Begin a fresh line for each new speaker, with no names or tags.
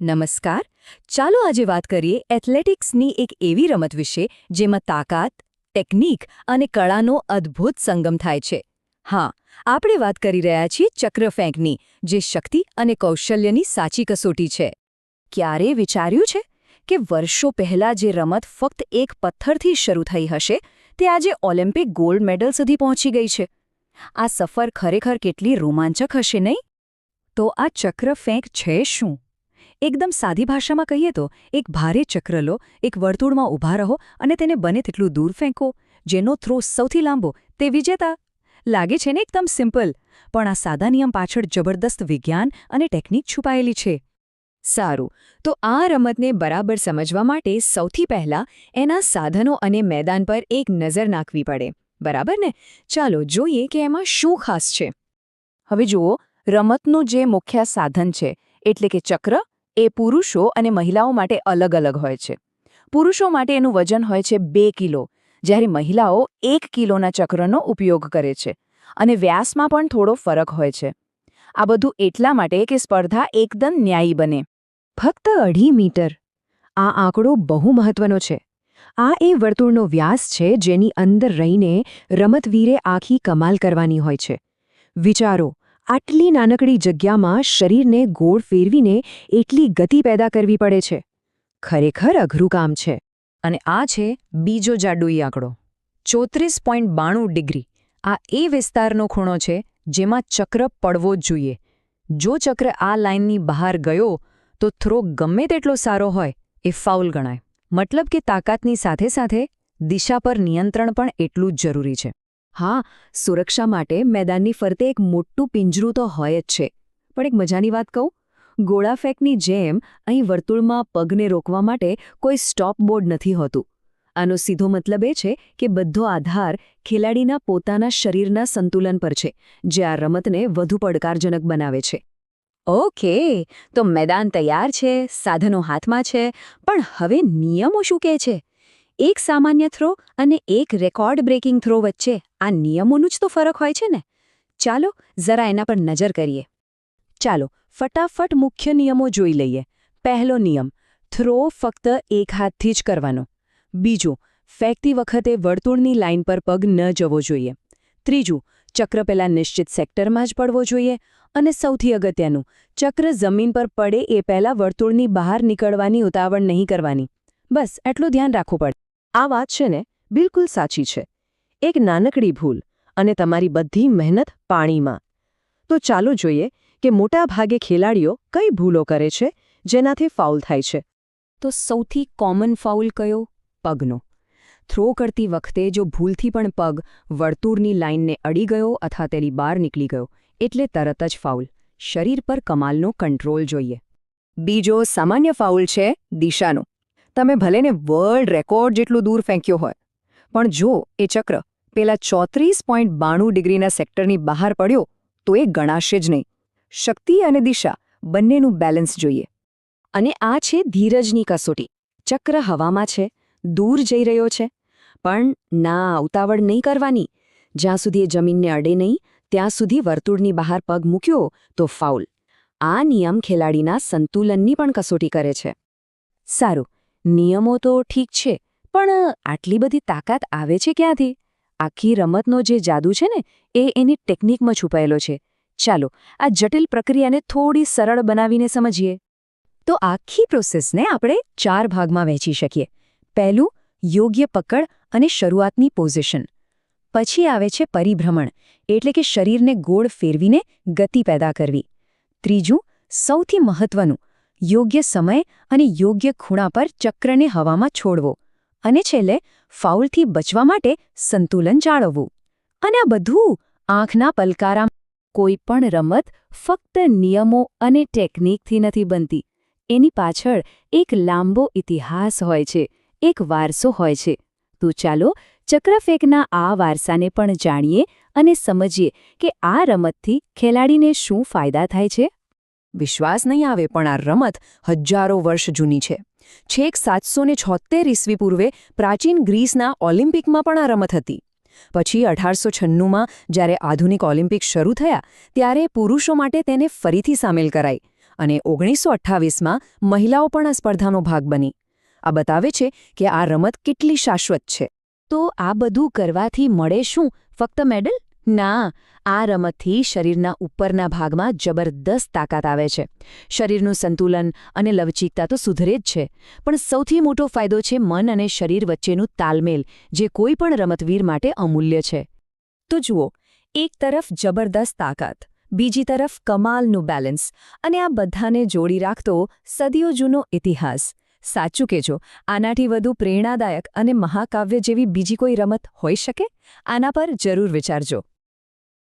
નમસ્કાર. ચાલો આજે વાત કરીએ એથ્લેટિક્સની એક એવી રમત વિશે જેમાં તાકાત, ટેકનિક અને કળાનો અદ્ભુત સંગમ થાય છે. હા, આપણે વાત કરી રહ્યા છીએ ચક્રફેંકની, જે શક્તિ અને કૌશલ્યની સાચી કસોટી છે. ક્યારે વિચાર્યું છે કે વર્ષો પહેલાં જે રમત ફક્ત એક પથ્થરથી શરૂ થઈ હશે તે આજે ઓલિમ્પિક ગોલ્ડ મેડલ સુધી પહોંચી ગઈ છે? આ સફર ખરેખર કેટલી રોમાંચક હશે નહીં? તો આ ચક્રફેંક છે શું? એકદમ સાદી ભાષામાં કહીએ તો એક ભારે ચક્ર લો, એક વર્તુળમાં ઊભા રહો અને તેને બને તેટલું દૂર ફેંકો. જેનો થ્રો સૌથી લાંબો તે વિજેતા. લાગે છે ને એકદમ સિમ્પલ, પણ આ સાદા નિયમ પાછળ જબરદસ્ત વિજ્ઞાન અને ટેકનિક છુપાયેલી છે. સારું, તો આ રમતને બરાબર સમજવા માટે સૌથી પહેલાં એના સાધનો અને મેદાન પર એક નજર નાખવી પડે. બરાબર ને? ચાલો જોઈએ કે એમાં શું ખાસ છે. હવે જુઓ, રમતનું જે મુખ્ય સાધન છે એટલે કે ચક્ર, એ પુરુષો અને મહિલાઓ માટે અલગ અલગ હોય છે. પુરુષો માટે એનું વજન હોય છે 2 કિલો, જ્યારે મહિલાઓ 1 કિલોના ચક્રનો ઉપયોગ કરે છે. અને વ્યાસમાં પણ થોડો ફરક હોય છે. આ બધું એટલા માટે કે સ્પર્ધા એકદમ ન્યાયી બને. ફક્ત 2.5 મીટર. આ આંકડો બહુ મહત્વનો છે. આ એ વર્તુળનો વ્યાસ છે જેની અંદર રહીને રમતવીરે આખી કમાલ કરવાની હોય છે. વિચારો, આટલી નાનકડી જગ્યામાં શરીરને ગોળ ફેરવીને એટલી ગતિ પેદા કરવી પડે છે. ખરેખર અઘરું કામ છે. અને આ છે બીજો જાડુઈ આંકડો, 34.92 ડિગ્રી. આ એ વિસ્તારનો ખૂણો છે જેમાં ચક્ર પડવો જ જોઈએ. જો ચક્ર આ લાઇનની બહાર ગયો તો થ્રો ગમે તેટલો સારો હોય એ ફાઉલ ગણાય. મતલબ કે તાકાતની સાથે સાથે દિશા પર નિયંત્રણ પણ એટલું જ જરૂરી છે. હા, સુરક્ષા માટે મેદાનની ફરતે એક મોટું પિંજરું તો હોય જ છે. પણ એક મજાની વાત કહું, ગોળા ફેંકની જેમ અહીં વર્તુળમાં પગને રોકવા માટે કોઈ સ્ટોપ બોર્ડ નથી હોતું. આનો સીધો મતલબ એ છે કે બધો આધાર ખેલાડીના પોતાના શરીરના સંતુલન પર છે, જે આ રમતને વધુ પડકારજનક બનાવે છે. ઓકે, તો મેદાન તૈયાર છે, સાધનો હાથમાં છે, પણ હવે નિયમો શું કહે છે? એક સામાન્ય થ્રો અને એક રેકોર્ડ બ્રેકિંગ થ્રો વચ્ચે આ નિયમોનું જ તો ફરક હોય છે ને. ચાલો જરા એના પર નજર કરીએ. ચાલો ફટાફટ મુખ્ય નિયમો જોઈ લઈએ. પહેલો નિયમ, થ્રો ફક્ત એક હાથથી જ કરવાનો. બીજું, ફેંકતી વખતે વર્તુળની લાઇન પર પગ ન જવો જોઈએ. ત્રીજું, ચક્ર પહેલા નિશ્ચિત સેક્ટરમાં જ પડવો જોઈએ. અને સૌથી અગત્યનું, ચક્ર જમીન પર પડે એ પહેલાં વર્તુળની બહાર નીકળવાની ઉતાવળ નહીં કરવાની. બસ એટલું ધ્યાન રાખવું પડે. આ વાત છે ને, બિલકુલ સાચી છે. એક નાનકડી ભૂલ અને તમારી બધી મહેનત પાણીમાં. તો ચાલો જોઈએ કે મોટા ભાગે ખેલાડીઓ કઈ ભૂલો કરે છે જેનાથી ફાઉલ થાય છે. તો સૌથી કોમન ફાઉલ કયો? પગનો. થ્રો કરતી વખતે જો ભૂલથી પણ પગ વર્તુળની લાઇનને અડી ગયો અથવા તેની બહાર નીકળી ગયો એટલે તરત જ ફાઉલ. શરીર પર કમાલનો કંટ્રોલ જોઈએ. બીજો સામાન્ય ફાઉલ છે દિશાનો. તમે ભલેને વર્લ્ડ રેકોર્ડ જેટલું દૂર ફેંક્યો હોય, પણ જો એ ચક્ર પેલા 34.92 ડિગ્રીના સેક્ટરની બહાર પડ્યો તો એ ગણાશે જ નહીં. શક્તિ અને દિશા બંનેનું બેલેન્સ જોઈએ. અને આ છે ધીરજની કસોટી. ચક્ર હવામાં છે, દૂર જઈ રહ્યો છે, પણ ના, ઉતાવળ નહીં કરવાની. જ્યાં સુધી એ જમીનને અડે નહીં ત્યાં સુધી વર્તુળની બહાર પગ મૂક્યો તો ફાઉલ. આ નિયમ ખેલાડીના સંતુલનની પણ કસોટી કરે છે. સારું, નિયમો તો ઠીક છે, પણ આટલી બધી તાકાત આવે છે ક્યાંથી? આખી રમતનો જે જાદુ છે ને, એ એની ટેકનિકમાં છુપાયેલો છે. ચાલો આ જટિલ પ્રક્રિયાને થોડી સરળ બનાવીને સમજીએ. તો આખી પ્રોસેસને આપણે 4 ભાગમાં વહેંચી શકીએ. પહેલું, યોગ્ય પકડ અને શરૂઆતની પોઝિશન. પછી આવે છે પરિભ્રમણ, એટલે કે શરીરને ગોળ ફેરવીને ગતિ પેદા કરવી. ત્રીજું, સૌથી મહત્વનું, યોગ્ય સમય અને યોગ્ય ખૂણા પર ચક્રને હવામાં છોડવો. અને છેલ્લે, ફાઉલથી બચવા માટે સંતુલન જાળવવું. અને આ બધું આંખના પલકારામાં. કોઈ પણ રમત ફક્ત નિયમો અને ટેકનિકથી નથી બનતી. એની પાછળ એક લાંબો ઇતિહાસ હોય છે, એક વારસો હોય છે. તો ચાલો ચક્રફેંકના આ વારસાને પણ જાણીએ અને સમજીએ કે આ રમતથી ખેલાડીને શું ફાયદા થાય છે. વિશ્વાસ નહીં આવે, પણ આ રમત હજારો વર્ષ જૂની છે. છેક 776 ઈસવી પૂર્વે પ્રાચીન ગ્રીસના ઓલિમ્પિકમાં પણ આ રમત હતી. પછી 1896માં જ્યારે આધુનિક ઓલિમ્પિક શરૂ થયા ત્યારે પુરુષો માટે તેને ફરીથી સામેલ કરાઈ. અને 1928માં મહિલાઓ પણ આ સ્પર્ધાનો ભાગ બની. આ બતાવે છે કે આ રમત કેટલી શાશ્વત છે. તો આ બધું કરવાથી મળે શું? ફક્ત મેડલ? ના, આ રમતથી શરીરના ઉપરના ભાગમાં જબરદસ્ત તાકાત આવે છે. શરીરનું સંતુલન અને લવચીકતા તો સુધરે જ છે, પણ સૌથી મોટો ફાયદો છે મન અને શરીર વચ્ચેનું તાલમેલ, જે કોઈ પણ રમતવીર માટે અમૂલ્ય છે. તો જુઓ, એક તરફ જબરદસ્ત તાકાત, બીજી તરફ કમાલનું બેલેન્સ, અને આ બધાને જોડી રાખતો સદીઓ જૂનો ઇતિહાસ. સાચું કહેજો, આનાથી વધુ પ્રેરણાદાયક અને મહાકાવ્ય જેવી બીજી કોઈ રમત હોઈ શકે? આના પર જરૂર વિચારજો.